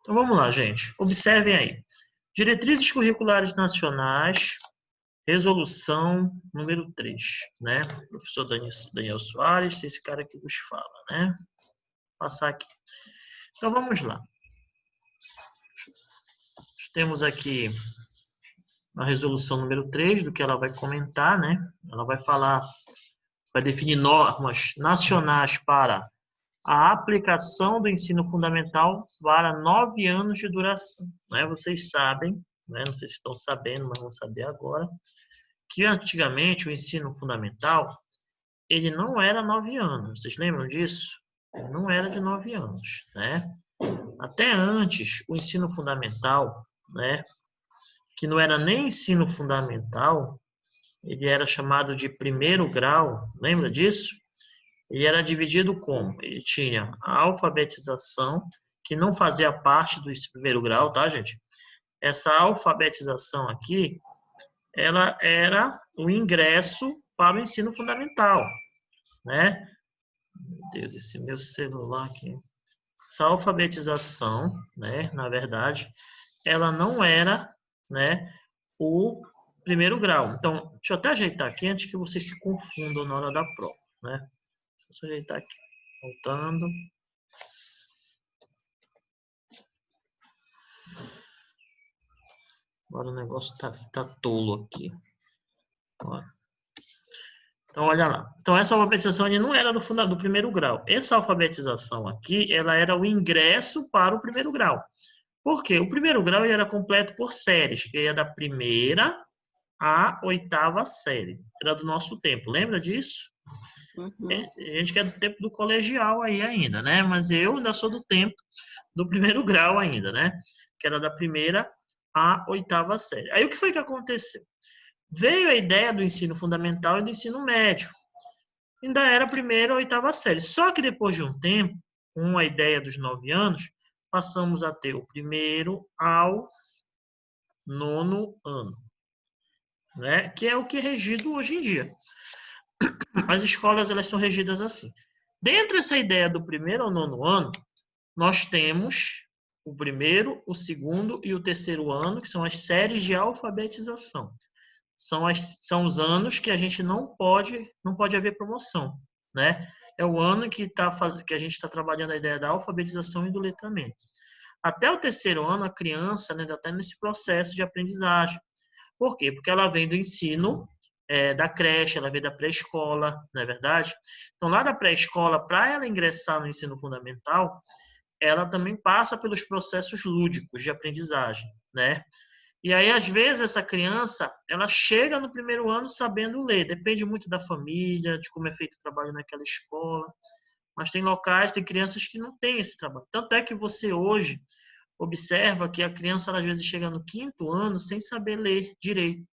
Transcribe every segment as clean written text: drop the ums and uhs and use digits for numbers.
Então vamos lá, gente. Observem aí. Diretrizes curriculares nacionais, resolução número 3, né? Professor Daniel Soares, esse cara que vos fala, né? Vou passar aqui. Então vamos lá. Temos aqui a resolução número 3, do que ela vai comentar, né? Ela vai falar, vai definir normas nacionais para a aplicação do ensino fundamental para 9 anos de duração, né? Vocês sabem, né? Não sei se estão sabendo, mas vão saber agora, que antigamente o ensino fundamental, ele não era 9 anos. Vocês lembram disso? Ele não era de 9 anos, né? Até antes, o ensino fundamental, né? Que não era nem ensino fundamental, ele era chamado de primeiro grau, lembra disso? Ele era dividido como? Ele tinha a alfabetização, que não fazia parte do primeiro grau, tá, gente? Essa alfabetização aqui, ela era o ingresso para o ensino fundamental, né? Meu Deus, esse meu celular aqui. Essa alfabetização, né, na verdade, ela não era, né, o primeiro grau. Então, deixa eu até ajeitar aqui antes que vocês se confundam na hora da prova, né? Deixa eu ajeitar aqui. Voltando. Agora o negócio tá tolo aqui. Ó. Então, olha lá. Então, essa alfabetização não era do primeiro grau. Essa alfabetização aqui, ela era o ingresso para o primeiro grau. Por quê? O primeiro grau ele era completo por séries, que ia da primeira à oitava série. Era do nosso tempo. Lembra disso? Uhum. A gente que é do tempo do colegial aí ainda, né? Mas eu ainda sou do tempo do primeiro grau ainda, né? Que era da primeira à oitava série. Aí o que foi que aconteceu? Veio a ideia do ensino fundamental e do ensino médio. Ainda era a primeira ou oitava série. Só que depois de um tempo, com a ideia dos 9 anos, passamos a ter o primeiro ao nono ano, né? Que é o que é regido hoje em dia. As escolas elas são regidas assim. Dentro dessa ideia do primeiro ao nono ano, nós temos o primeiro, o segundo e o terceiro ano, que são as séries de alfabetização. São os anos que a gente não pode haver promoção, né? É o ano que a gente está trabalhando a ideia da alfabetização e do letramento. Até o terceiro ano, a criança ainda está nesse processo de aprendizagem. Por quê? Porque ela vem do ensino da creche, ela vem da pré-escola, não é verdade? Então, lá da pré-escola, para ela ingressar no ensino fundamental, ela também passa pelos processos lúdicos de aprendizagem, né? E aí, às vezes, essa criança, ela chega no primeiro ano sabendo ler. Depende muito da família, de como é feito o trabalho naquela escola. Mas tem locais, tem crianças que não têm esse trabalho. Tanto é que você hoje observa que a criança, ela, às vezes, chega no quinto ano sem saber ler direito.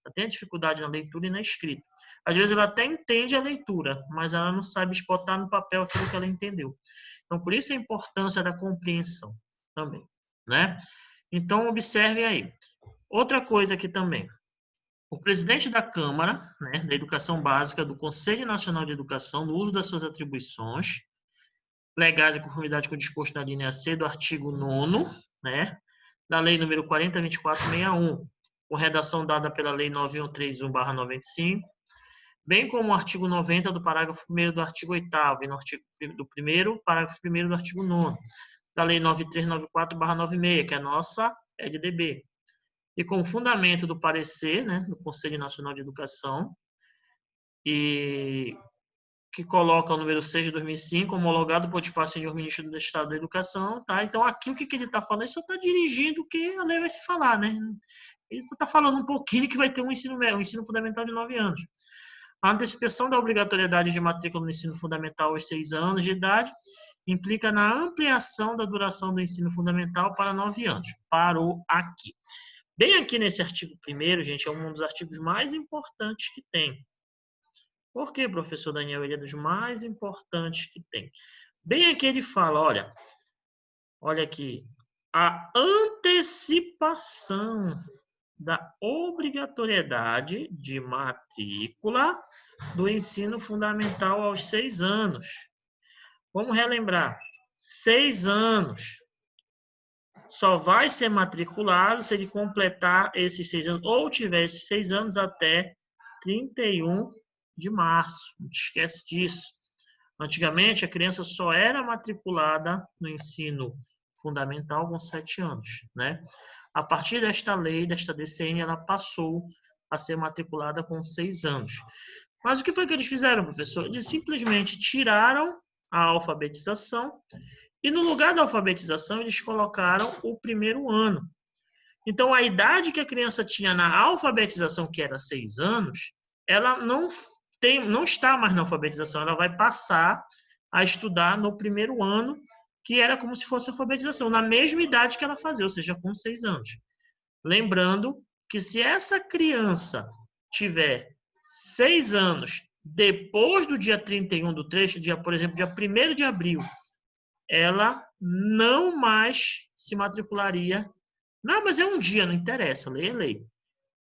Ela tem dificuldade na leitura e na escrita. Às vezes, ela até entende a leitura, mas ela não sabe botar no papel aquilo que ela entendeu. Então, por isso a importância da compreensão também, né? Então, observem aí. Outra coisa aqui também. O presidente da Câmara, né, da Educação Básica, do Conselho Nacional de Educação, no uso das suas atribuições, legais de conformidade com o disposto na linha C do artigo 9º, né, da Lei número 40.2461, com redação dada pela Lei 9131/95, bem como o artigo 90 do parágrafo 1º do artigo 8º e no artigo do 1º, parágrafo 1º do artigo 9º, da Lei 9394/96, que é a nossa LDB. E com fundamento do parecer, né, do Conselho Nacional de Educação, e que coloca o número 6 de 2005, homologado por espaço senhor ministro do Estado da Educação, tá? Então, aqui o que ele está falando? Ele só está dirigindo o que a lei vai se falar, né? Ele só está falando um pouquinho que vai ter um ensino fundamental de 9 anos. A antecipação da obrigatoriedade de matrícula no ensino fundamental aos 6 anos de idade implica na ampliação da duração do ensino fundamental para 9 anos. Parou aqui. Bem aqui nesse artigo 1º, gente, é um dos artigos mais importantes que tem. Por que, professor Daniel? Ele é dos mais importantes que tem. Bem aqui ele fala, olha aqui, a antecipação da obrigatoriedade de matrícula do ensino fundamental aos 6 anos. Vamos relembrar, 6 anos. só vai ser matriculado se ele completar esses 6 anos, ou tiver esses 6 anos até 31 de março. Não te esquece disso. Antigamente, a criança só era matriculada no ensino fundamental com 7 anos, né? A partir desta lei, desta DCN, ela passou a ser matriculada com 6 anos. Mas o que foi que eles fizeram, professor? Eles simplesmente tiraram a alfabetização e no lugar da alfabetização eles colocaram o primeiro ano. Então, a idade que a criança tinha na alfabetização, que era 6 anos, ela não está mais na alfabetização, ela vai passar a estudar no primeiro ano, que era como se fosse alfabetização, na mesma idade que ela fazia, ou seja, com 6 anos. Lembrando que se essa criança tiver 6 anos depois do dia 31 do 3, por exemplo, dia 1º de abril, ela não mais se matricularia. Não, mas é um dia, não interessa, lei é lei.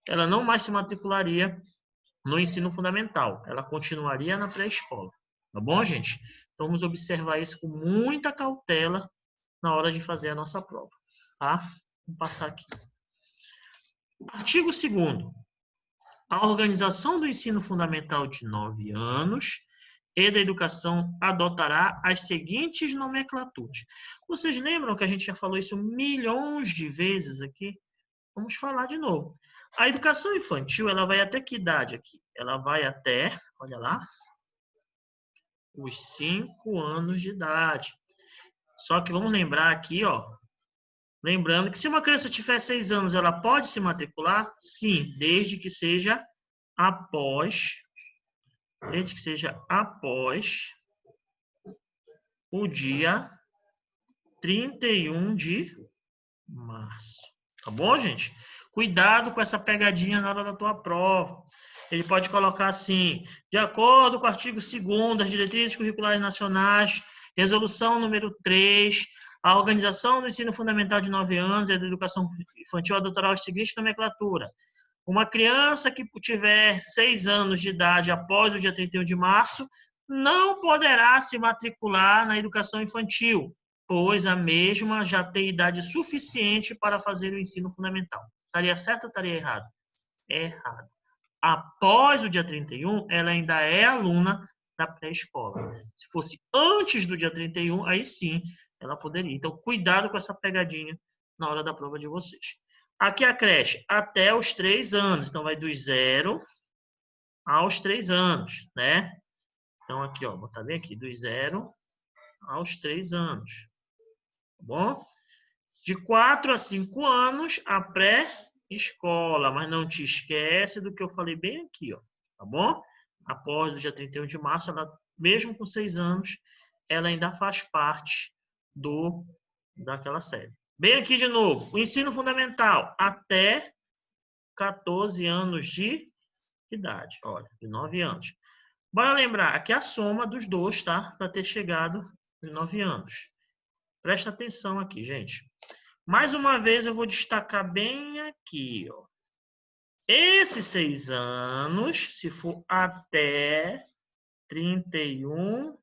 Ela não mais se matricularia no ensino fundamental. Ela continuaria na pré-escola. Tá bom, gente? Então, vamos observar isso com muita cautela na hora de fazer a nossa prova. Tá? Vamos passar aqui. Artigo 2º. A organização do ensino fundamental de 9 anos e da educação adotará as seguintes nomenclaturas. Vocês lembram que a gente já falou isso milhões de vezes aqui? Vamos falar de novo. A educação infantil, ela vai até que idade aqui? Ela vai até, olha lá, os 5 anos de idade. Só que vamos lembrar aqui, ó. Lembrando que se uma criança tiver 6 anos, ela pode se matricular? Sim, desde que seja após o dia 31 de março. Tá bom, gente? Cuidado com essa pegadinha na hora da tua prova. Ele pode colocar assim, de acordo com o artigo 2º das diretrizes curriculares nacionais, resolução número 3, a organização do ensino fundamental de 9 anos e da educação infantil adotará os seguintes nomenclatura. Uma criança que tiver 6 anos de idade após o dia 31 de março não poderá se matricular na educação infantil, pois a mesma já tem idade suficiente para fazer o ensino fundamental. Estaria certo ou estaria errado? Errado. Após o dia 31, ela ainda é aluna da pré-escola. Se fosse antes do dia 31, aí sim ela poderia. Então, cuidado com essa pegadinha na hora da prova de vocês. Aqui a creche, até os 3 anos. Então, vai dos 0 aos 3 anos, né? Então, aqui, ó, botar bem aqui, dos 0 aos 3 anos. Tá bom? De 4 a 5 anos, a pré-escola. Mas não te esquece do que eu falei bem aqui, ó. Tá bom? Após o dia 31 de março, ela, mesmo com 6 anos, ela ainda faz parte daquela série. Bem aqui de novo, o ensino fundamental até 14 anos de idade. Olha, de 9 anos. Bora lembrar, aqui é a soma dos dois, tá? Para ter chegado aos 9 anos. Presta atenção aqui, gente. Mais uma vez, eu vou destacar bem aqui, ó. Esses 6 anos, se for até 31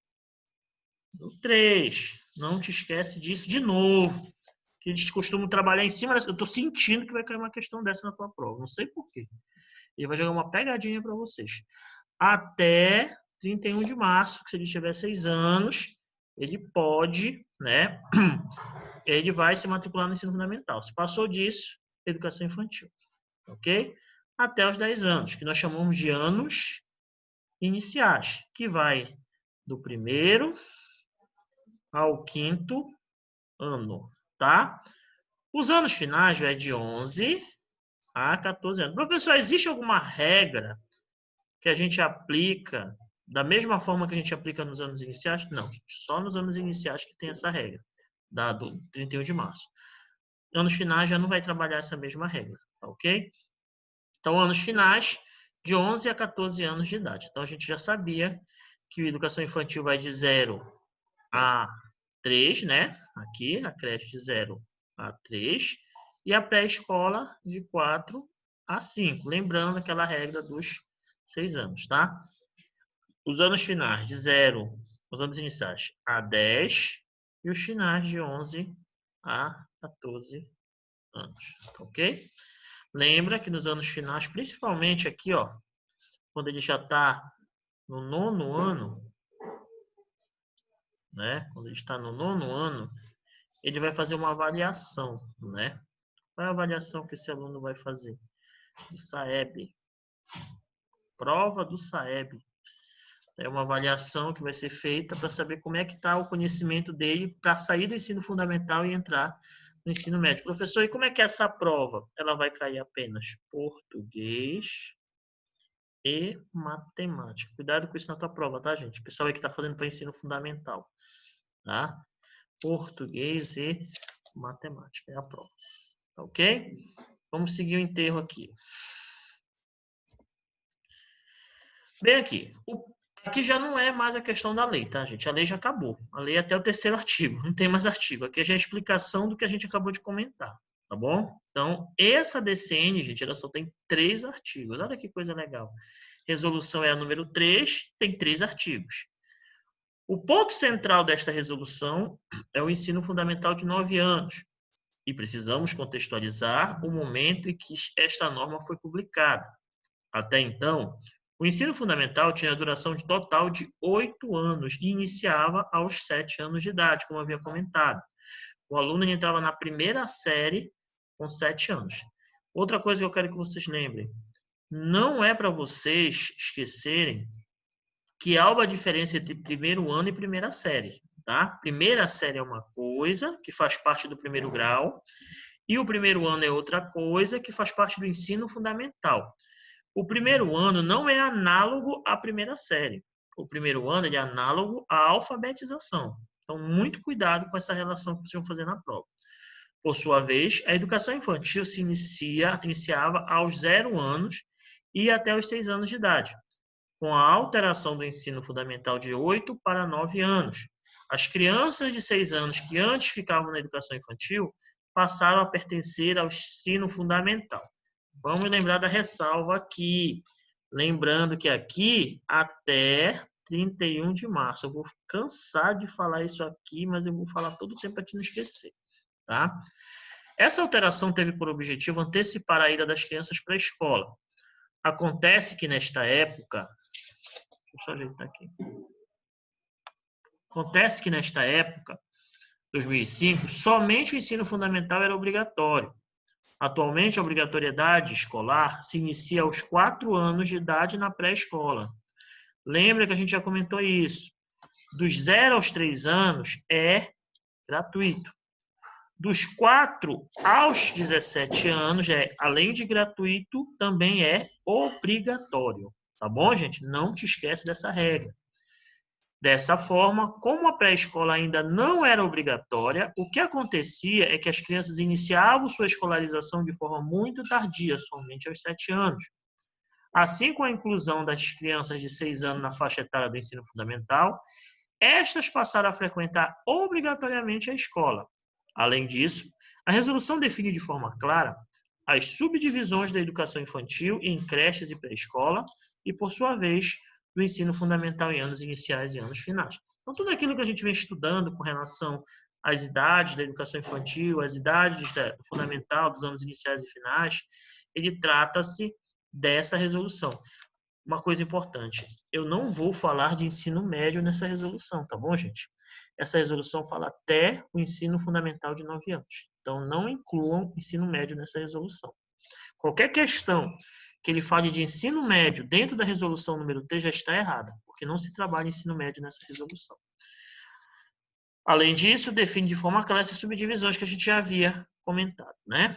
do 3. Não te esquece disso de novo. Que eles costumam trabalhar em cima dessa. Eu estou sentindo que vai cair uma questão dessa na tua prova. Não sei por quê. Ele vai jogar uma pegadinha para vocês. Até 31 de março, que se ele tiver 6 anos, ele pode, né? Ele vai se matricular no ensino fundamental. Se passou disso, educação infantil. Ok? Até os 10 anos, que nós chamamos de anos iniciais, que vai do 1º ao 5º ano, tá? Os anos finais é de 11 a 14 anos. Professor, existe alguma regra que a gente aplica da mesma forma que a gente aplica nos anos iniciais? Não, só nos anos iniciais que tem essa regra, do 31 de março. Anos finais já não vai trabalhar essa mesma regra, tá ok? Então, anos finais, de 11 a 14 anos de idade. Então, a gente já sabia que a educação infantil vai de 0 a 3, né? Aqui, a creche de 0 a 3. E a pré-escola de 4 a 5. Lembrando aquela regra dos 6 anos, tá? Os anos finais de 0, os anos iniciais, a 10. E os finais de 11 a 14 anos, ok? Lembra que nos anos finais, principalmente aqui, ó, quando ele já está no 9º ano, né? Quando ele está no 9º ano, ele vai fazer uma avaliação, né? Qual é a avaliação que esse aluno vai fazer? Do SAEB. Prova do SAEB. É uma avaliação que vai ser feita para saber como é que está o conhecimento dele para sair do ensino fundamental e entrar no ensino médio. Professor, e como é que é essa prova? Ela vai cair apenas português e matemática. Cuidado com isso na tua prova, tá, gente? O pessoal aí que está fazendo para ensino fundamental, tá? Português e matemática é a prova, tá ok? Vamos seguir o enterro aqui. Bem aqui, aqui já não é mais a questão da lei, tá, gente? A lei já acabou. A lei é até o 3º artigo, não tem mais artigo. Aqui já é a explicação do que a gente acabou de comentar, tá bom? Então, essa DCN, gente, ela só tem 3 artigos. Olha que coisa legal. Resolução é a número 3, tem 3 artigos. O ponto central desta resolução é o ensino fundamental de 9 anos. E precisamos contextualizar o momento em que esta norma foi publicada. Até então, o ensino fundamental tinha a duração de total de 8 anos e iniciava aos 7 anos de idade, como eu havia comentado. O aluno entrava na primeira série com 7 anos. Outra coisa que eu quero que vocês lembrem, não é para vocês esquecerem que há uma diferença entre primeiro ano e primeira série, tá? Primeira série é uma coisa que faz parte do 1º grau e o primeiro ano é outra coisa que faz parte do ensino fundamental. O primeiro ano não é análogo à primeira série. O primeiro ano ele é análogo à alfabetização. Então, muito cuidado com essa relação que vocês vão fazer na prova. Por sua vez, a educação infantil se iniciava aos 0 anos e até os 6 anos de idade, com a alteração do ensino fundamental de 8 para 9 anos. As crianças de 6 anos que antes ficavam na educação infantil passaram a pertencer ao ensino fundamental. Vamos lembrar da ressalva aqui. Lembrando que aqui até 31 de março. Eu vou cansar de falar isso aqui, mas eu vou falar todo o tempo para te não esquecer, tá? Essa alteração teve por objetivo antecipar a ida das crianças para a escola. Acontece que nesta época... Deixa eu só ajeitar aqui. Acontece que nesta época, 2005, somente o ensino fundamental era obrigatório. Atualmente, a obrigatoriedade escolar se inicia aos 4 anos de idade na pré-escola. Lembra que a gente já comentou isso. Dos 0 aos 3 anos é gratuito. Dos 4 aos 17 anos, além de gratuito, também é obrigatório. Tá bom, gente? Não te esquece dessa regra. Dessa forma, como a pré-escola ainda não era obrigatória, o que acontecia é que as crianças iniciavam sua escolarização de forma muito tardia, somente aos 7 anos. Assim, com a inclusão das crianças de 6 anos na faixa etária do ensino fundamental, estas passaram a frequentar obrigatoriamente a escola. Além disso, a resolução define de forma clara as subdivisões da educação infantil em creches e pré-escola e, por sua vez, do ensino fundamental em anos iniciais e anos finais. Então, tudo aquilo que a gente vem estudando com relação às idades da educação infantil, às idades do fundamental, dos anos iniciais e finais, ele trata-se dessa resolução. Uma coisa importante, eu não vou falar de ensino médio nessa resolução, tá bom, gente? Essa resolução fala até o ensino fundamental de 9 anos. Então, não incluam ensino médio nessa resolução. Qualquer questão que ele fale de ensino médio dentro da resolução número 3 já está errada, porque não se trabalha ensino médio nessa resolução. Além disso, define de forma clara essas subdivisões que a gente já havia comentado, né?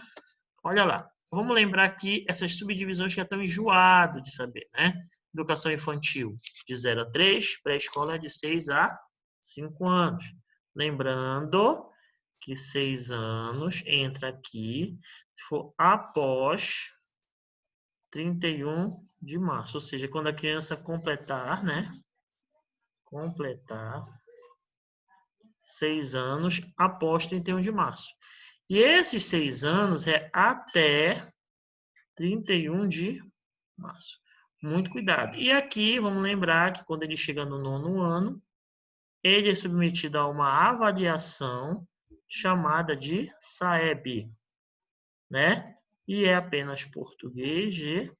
Olha lá. Vamos lembrar aqui essas subdivisões que já estão enjoados de saber, né? Educação infantil de 0 a 3, pré-escola de 6 a 5 anos. Lembrando que 6 anos entra aqui se for após 31 de março, ou seja, quando a criança completar, né? Completar 6 anos após 31 de março. E esses 6 anos é até 31 de março. Muito cuidado. E aqui, vamos lembrar que quando ele chega no 9º ano, ele é submetido a uma avaliação chamada de SAEB, né? E é apenas português e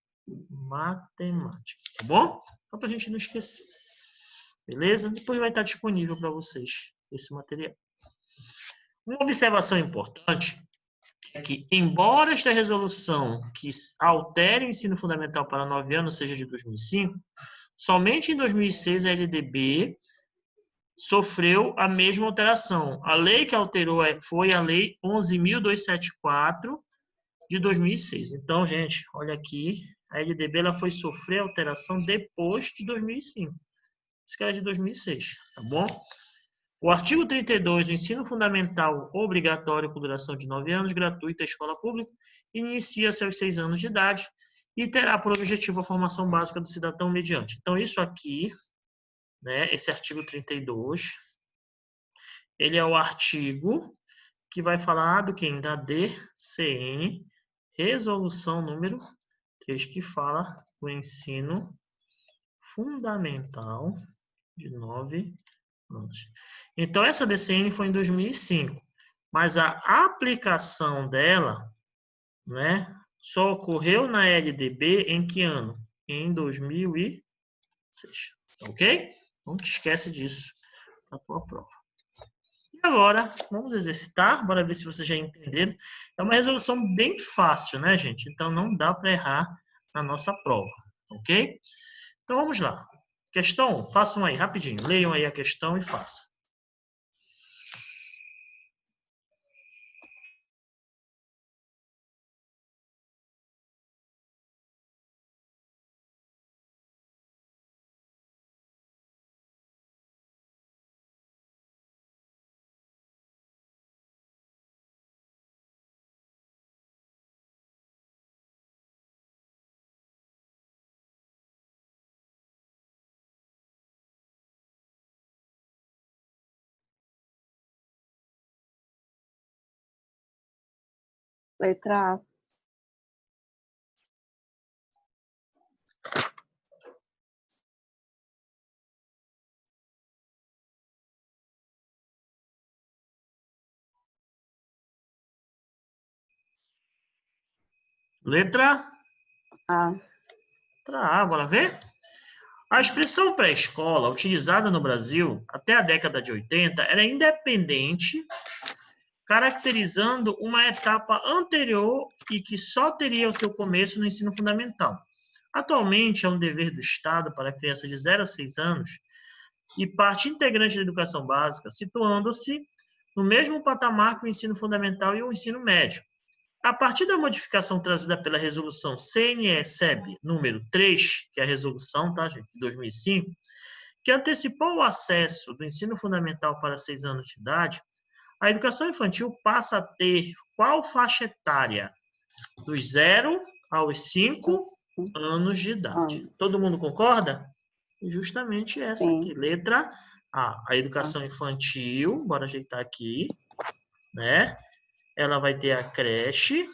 matemática, tá bom? Só para a gente não esquecer. Beleza? Depois vai estar disponível para vocês esse material. Uma observação importante é que, embora esta resolução que altere o ensino fundamental para 9 anos seja de 2005, somente em 2006 a LDB sofreu a mesma alteração. A lei que alterou foi a Lei 11.274 de 2006. Então, gente, olha aqui, a LDB ela foi sofrer alteração depois de 2005. Isso que era de 2006, tá bom? O artigo 32 do ensino fundamental obrigatório com duração de 9 anos, gratuito à escola pública, inicia-se aos 6 anos de idade e terá por objetivo a formação básica do cidadão mediante. Então, isso aqui, né, esse artigo 32, ele é o artigo que vai falar do quem? Da DCN, resolução número 3, que fala do ensino fundamental de 9 anos. Então, essa DCN foi em 2005, mas a aplicação dela, né, só ocorreu na LDB em que ano? Em 2006, ok? Não te esquece disso na tua prova. E agora, vamos exercitar, bora ver se vocês já entenderam. É uma resolução bem fácil, né, gente? Então, não dá para errar na nossa prova, ok? Então, vamos lá. Questão 1, façam aí, rapidinho. Leiam aí a questão e façam. Letra A. Letra A. Letra A, bora ver? A expressão pré-escola, utilizada no Brasil até a década de 80, era independente, caracterizando uma etapa anterior e que só teria o seu começo no ensino fundamental. Atualmente, é um dever do Estado para a criança de 0 a 6 anos e parte integrante da educação básica, situando-se no mesmo patamar que o ensino fundamental e o ensino médio. A partir da modificação trazida pela resolução CNE-SEB número 3, que é a resolução, tá, gente, de 2005, que antecipou o acesso do ensino fundamental para 6 anos de idade, a educação infantil passa a ter qual faixa etária? Dos 0 aos 5 anos de idade. Todo mundo concorda? Justamente essa aqui, letra A. A educação infantil, bora ajeitar aqui, né? Ela vai ter a creche,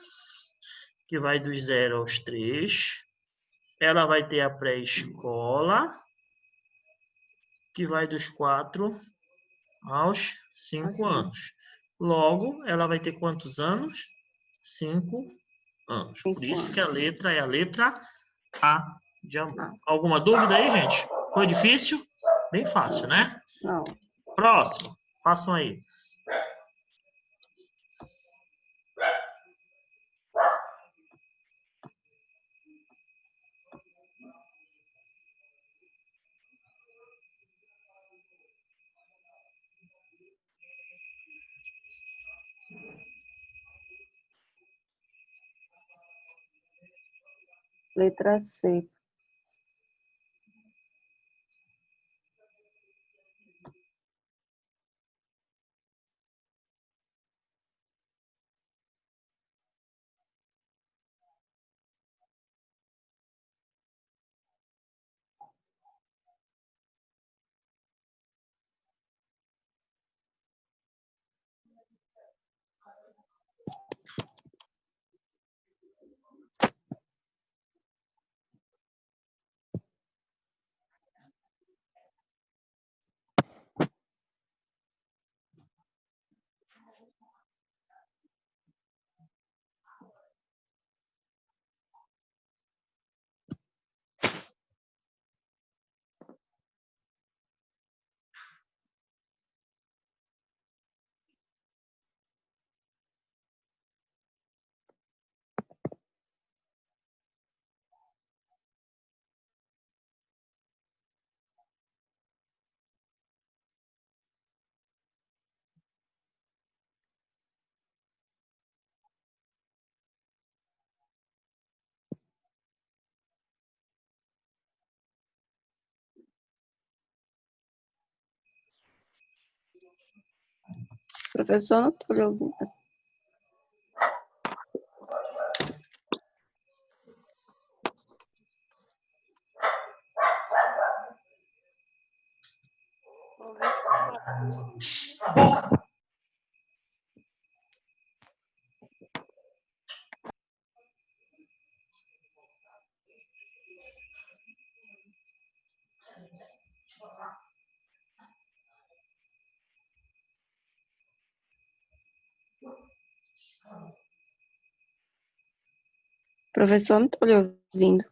que vai dos 0 aos 3. Ela vai ter a pré-escola, que vai dos 4 aos 5 anos. Logo, ela vai ter quantos anos? 5 anos. Por isso que a letra é a letra A de amor. Alguma dúvida aí, gente? Foi difícil? Bem fácil, né? Não. Próximo. Façam aí. Letra C. Professor, não estou lhe ouvindo. Professor, não estou lhe ouvindo.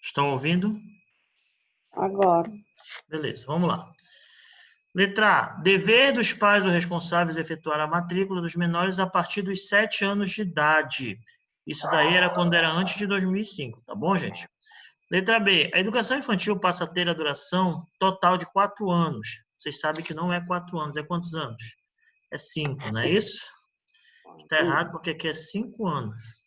Estão ouvindo? Agora. Beleza, vamos lá. Letra A. Dever dos pais ou responsáveis efetuar a matrícula dos menores a partir dos 7 anos de idade. Isso daí era quando era antes de 2005, tá bom, gente? Letra B. A educação infantil passa a ter a duração total de 4 anos. Vocês sabem que não é 4 anos, é quantos anos? É 5, não é isso? Está errado porque aqui é 5 anos.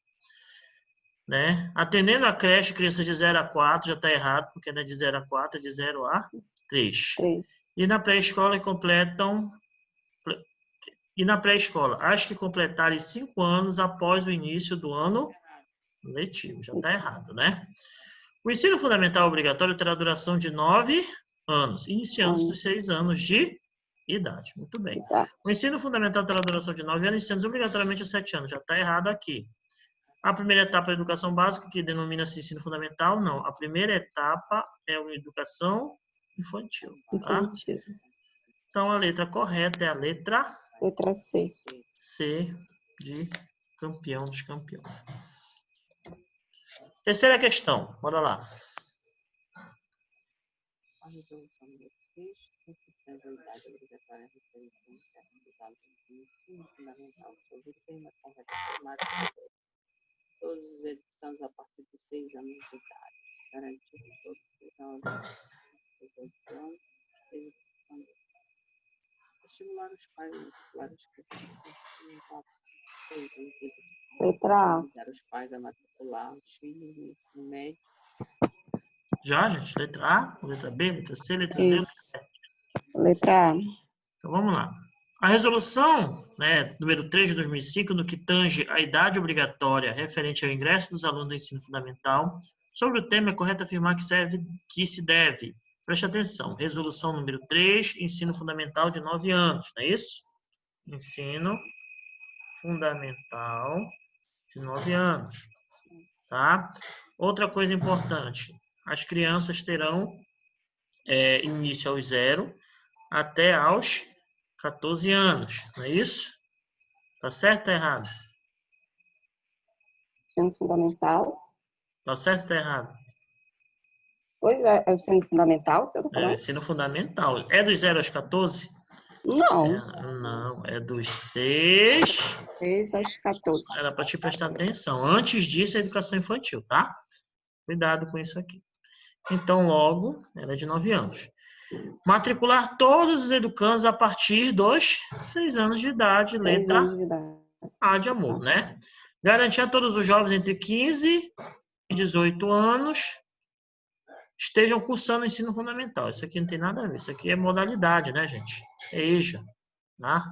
Né? Atendendo a creche, criança de 0 a 4, já está errado, porque não é de 0 a 4, é de 0 a 3. 3. E na pré-escola completam... E na pré-escola, as que completarem 5 anos após o início do ano letivo. Já está errado, né? O ensino fundamental obrigatório terá duração de 9 anos, iniciando dos 6 anos de idade. Muito bem. O ensino fundamental terá duração de 9 anos, iniciando obrigatoriamente aos 7 anos. Já está errado aqui. A primeira etapa é a educação básica, que denomina-se ensino fundamental. Não. A primeira etapa é a educação infantil. Tá? Infantil. Então, a letra correta é a letra Letra C. C de campeão dos campeões. Terceira questão. Bora lá. A resolução número 3, constituindo a idade obrigatória referente dos alunos do ensino fundamental sobre o tema correto afirmado todos os educandos a partir dos 6 anos de idade, garantindo que todos os alunos de 18 anos estejam participando. Estimular os pais a matricular as crianças fundamental. Letra A. Convidar os pais a matricular os filhos no ensino médio. Já, gente? Letra A, letra B, letra C, letra D. Isso. Letra A. Então, vamos lá. A resolução, né, número 3 de 2005, no que tange a idade obrigatória referente ao ingresso dos alunos do ensino fundamental, sobre o tema é correto afirmar que se deve. Preste atenção. Resolução número 3, ensino fundamental de 9 anos, não é isso? Ensino fundamental de 9 anos. Tá? Outra coisa importante. As crianças terão início aos 0 até aos 14 anos, não é isso? Tá certo ou tá errado? Ensino fundamental. Tá certo ou tá errado? Pois é, é o ensino fundamental que eu tô É o falando? ensino fundamental. É dos 0 aos 14? Não. Não, é dos 6. 6 aos 14. Era para te prestar atenção. Antes disso, é educação infantil, tá? Cuidado com isso aqui. Então, logo, ela é de 9 anos. Matricular todos os educandos a partir dos 6 anos de idade, 6 letra anos de idade. A de amor, né? Garantir a todos os jovens entre 15 e 18 anos estejam cursando o ensino fundamental. Isso aqui não tem nada a ver. Isso aqui é modalidade, né, gente? É EJA. Tá?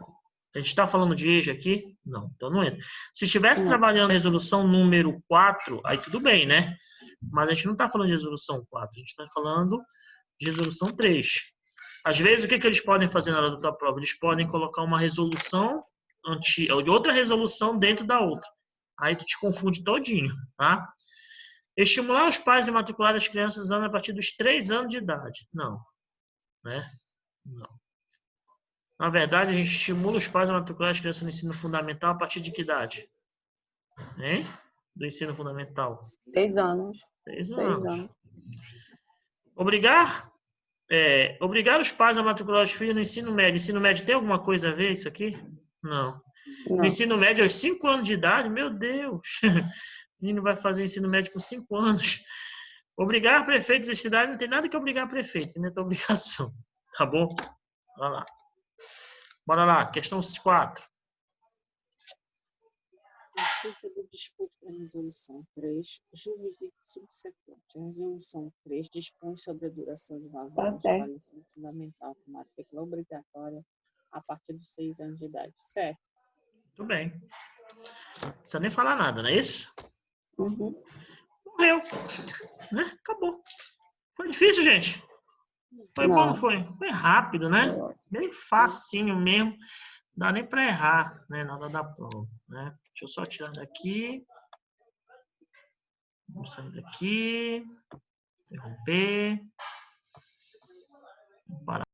A gente está falando de EJA aqui? Não, então não entra. Se estivesse trabalhando a resolução número 4, aí tudo bem, né? Mas a gente não está falando de resolução 4, a gente está falando de resolução 3. Às vezes, o que eles podem fazer na hora da tua prova? Eles podem colocar uma resolução de outra resolução dentro da outra. Aí tu te confunde todinho, tá? Estimular os pais a matricular as crianças a partir dos 3 anos de idade. Não. Né? Não. Na verdade, a gente estimula os pais a matricular as crianças no ensino fundamental a partir de que idade? Hein? do ensino fundamental? 6 anos. 6 6 anos. anos. Obrigar os pais a matricular os filhos no ensino médio. Ensino médio tem alguma coisa a ver isso aqui? Não. No Não. ensino médio, aos 5 anos de idade, meu Deus. O menino vai fazer ensino médio com 5 anos. Obrigar prefeitos de cidade não tem nada que obrigar prefeito, não é tua obrigação. Tá bom? Bora lá. Bora lá, questão 4. Acerca do disposto da Resolução 3, jurisdição subsequente. A Resolução 3 dispõe sobre a duração de 9 Tá anos certo. para o ensino fundamental com matrícula obrigatória a partir dos 6 anos de idade. Certo? Tudo bem. Não precisa nem falar nada, não é isso? Uhum. Morreu. Né? Acabou. Foi difícil, gente? Foi bom, não foi? Foi rápido, né? Bem facinho mesmo. Não dá nem para errar, né? Na hora da prova, né? Deixa eu só tirar daqui. Vamos sair daqui. Interromper. Parar.